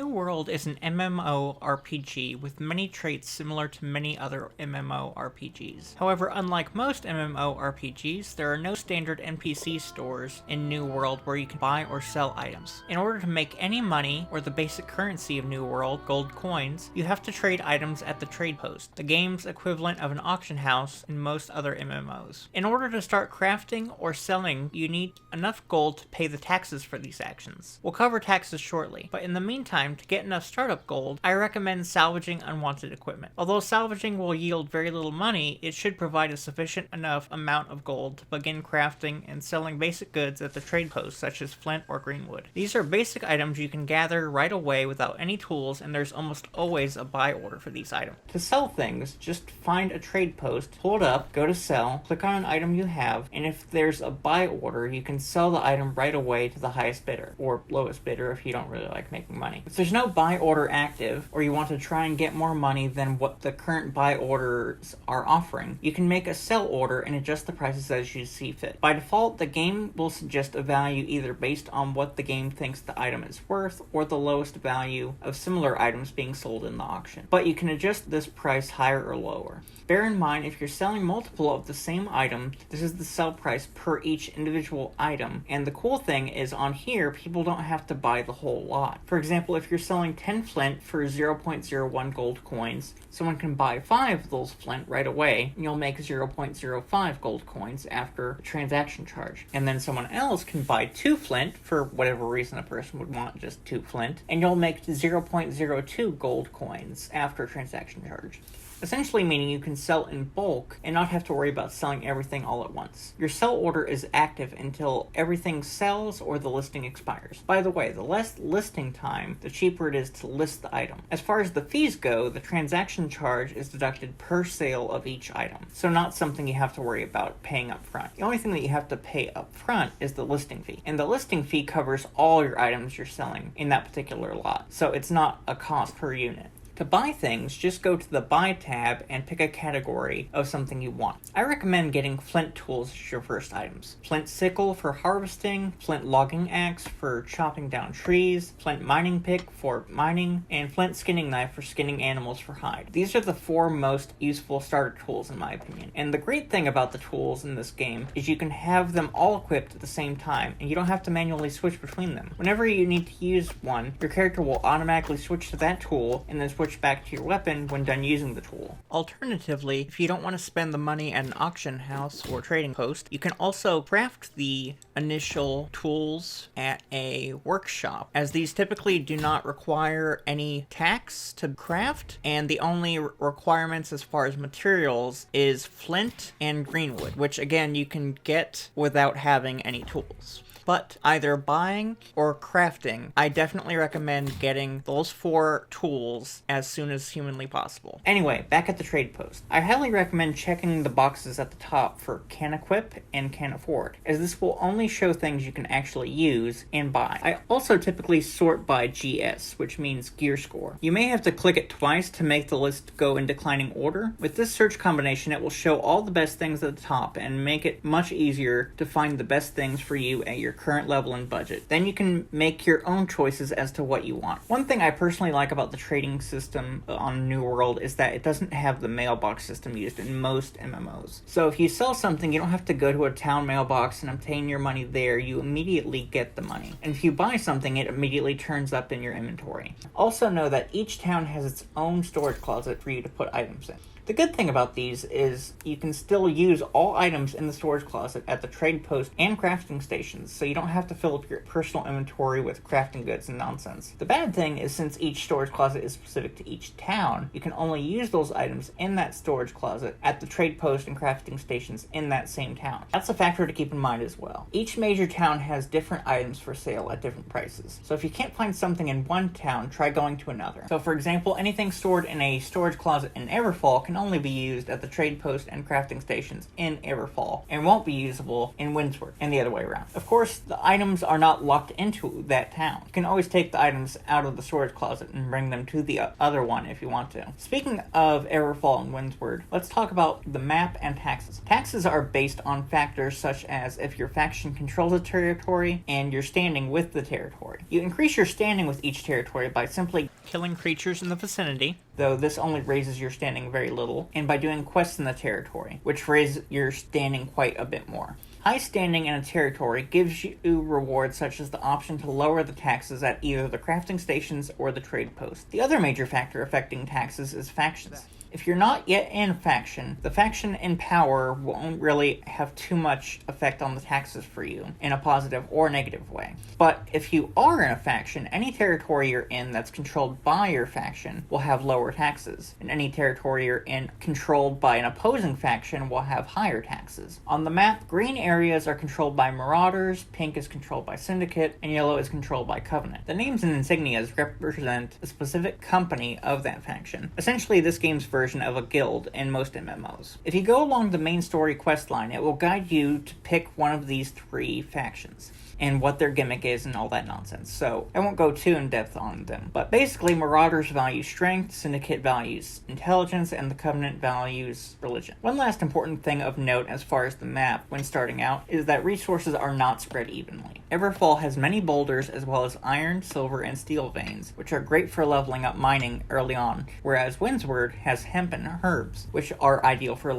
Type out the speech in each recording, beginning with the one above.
New World is an MMORPG with many traits similar to many other MMORPGs. However, unlike most MMORPGs, there are no standard NPC stores in New World where you can buy or sell items. In order to make any money, or the basic currency of New World, gold coins, you have to trade items at the trade post, the game's equivalent of an auction house in most other MMOs. In order to start crafting or selling, you need enough gold to pay the taxes for these actions. We'll cover taxes shortly, but in the meantime, to get enough startup gold, I recommend salvaging unwanted equipment. Although salvaging will yield very little money, it should provide a sufficient enough amount of gold to begin crafting and selling basic goods at the trade post, such as flint or greenwood. These are basic items you can gather right away without any tools, and there's almost always a buy order for these items. To sell things, just find a trade post, pull it up, go to sell, click on an item you have, and if there's a buy order, you can sell the item right away to the highest bidder, or lowest bidder if you don't really like making money. If there's no buy order active, or you want to try and get more money than what the current buy orders are offering, you can make a sell order and adjust the prices as you see fit. By default, the game will suggest a value either based on what the game thinks the item is worth, or the lowest value of similar items being sold in the auction. But you can adjust this price higher or lower. Bear in mind, if you're selling multiple of the same item, this is the sell price per each individual item, and the cool thing is on here, people don't have to buy the whole lot. For example, if you're selling 10 flint for 0.01 gold coins, someone can buy 5 of those flint right away, and you'll make 0.05 gold coins after the transaction charge. And then someone else can buy 2 flint, for whatever reason a person would want just 2 flint, and you'll make 0.02 gold coins after transaction charge. Essentially meaning you can sell in bulk and not have to worry about selling everything all at once. Your sell order is active until everything sells or the listing expires. By the way, the less listing time, the cheaper it is to list the item. As far as the fees go, the transaction charge is deducted per sale of each item, so not something you have to worry about paying up front. The only thing that you have to pay up front is the listing fee, and the listing fee covers all your items you're selling in that particular lot, so it's not a cost per unit. To buy things, just go to the Buy tab and pick a category of something you want. I recommend getting flint tools as your first items. Flint sickle for harvesting, flint logging axe for chopping down trees, flint mining pick for mining, and flint skinning knife for skinning animals for hide. These are the 4 most useful starter tools in my opinion. And the great thing about the tools in this game is you can have them all equipped at the same time, and you don't have to manually switch between them. Whenever you need to use one, your character will automatically switch to that tool and then switch back to your weapon when done using the tool. Alternatively, if you don't want to spend the money at an auction house or trading post, you can also craft the initial tools at a workshop, as these typically do not require any tax to craft, and the only requirements as far as materials is flint and greenwood, which again you can get without having any tools. But either buying or crafting, I definitely recommend getting those 4 tools as soon as humanly possible. Anyway, back at the trade post. I highly recommend checking the boxes at the top for can equip and can afford, as this will only show things you can actually use and buy. I also typically sort by GS, which means gear score. You may have to click it twice to make the list go in declining order. With this search combination, it will show all the best things at the top and make it much easier to find the best things for you at your current level and budget. Then you can make your own choices as to what you want. One thing I personally like about the trading system on New World is that it doesn't have the mailbox system used in most MMOs. So if you sell something, you don't have to go to a town mailbox and obtain your money there. You immediately get the money. And if you buy something, it immediately turns up in your inventory. Also know that each town has its own storage closet for you to put items in. The good thing about these is you can still use all items in the storage closet at the trade post and crafting stations, so you don't have to fill up your personal inventory with crafting goods and nonsense. The bad thing is, since each storage closet is specific to each town, you can only use those items in that storage closet at the trade post and crafting stations in that same town. That's a factor to keep in mind as well. Each major town has different items for sale at different prices, so if you can't find something in one town, try going to another. So for example, anything stored in a storage closet in Everfall can can only be used at the trade post and crafting stations in Everfall, and won't be usable in Windsward, and the other way around. Of course, the items are not locked into that town. You can always take the items out of the storage closet and bring them to the other one if you want to. Speaking of Everfall and Windsward, let's talk about the map and taxes. Taxes are based on factors such as if your faction controls a territory and your standing with the territory. You increase your standing with each territory by simply killing creatures in the vicinity, though this only raises your standing very little, and by doing quests in the territory, which raise your standing quite a bit more. High standing in a territory gives you rewards such as the option to lower the taxes at either the crafting stations or the trade post. The other major factor affecting taxes is factions. If you're not yet in a faction, the faction in power won't really have too much effect on the taxes for you in a positive or negative way. But if you are in a faction, any territory you're in that's controlled by your faction will have lower taxes, and any territory you're in controlled by an opposing faction will have higher taxes. On the map, green areas are controlled by Marauders, pink is controlled by Syndicate, and yellow is controlled by Covenant. The names and insignias represent a specific company of that faction. Essentially, this game's version of a guild in most MMOs. If you go along the main story quest line, it will guide you to pick one of these three factions and what their gimmick is and all that nonsense, so I won't go too in depth on them. But basically, Marauders value strength, Syndicate values intelligence, and the Covenant values religion. One last important thing of note as far as the map when starting out is that resources are not spread evenly. Everfall has many boulders as well as iron, silver, and steel veins, which are great for leveling up mining early on, whereas Windsward has hemp and herbs, which are ideal for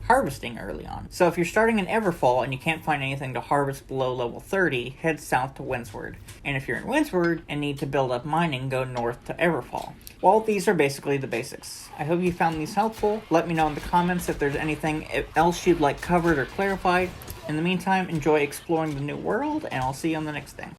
harvesting early on. So if you're starting in Everfall and you can't find anything to harvest below level 30, head south to Windsward. And if you're in Windsward and need to build up mining, go north to Everfall. Well, these are basically the basics. I hope you found these helpful. Let me know in the comments if there's anything else you'd like covered or clarified. In the meantime, enjoy exploring the new world, and I'll see you on the next thing.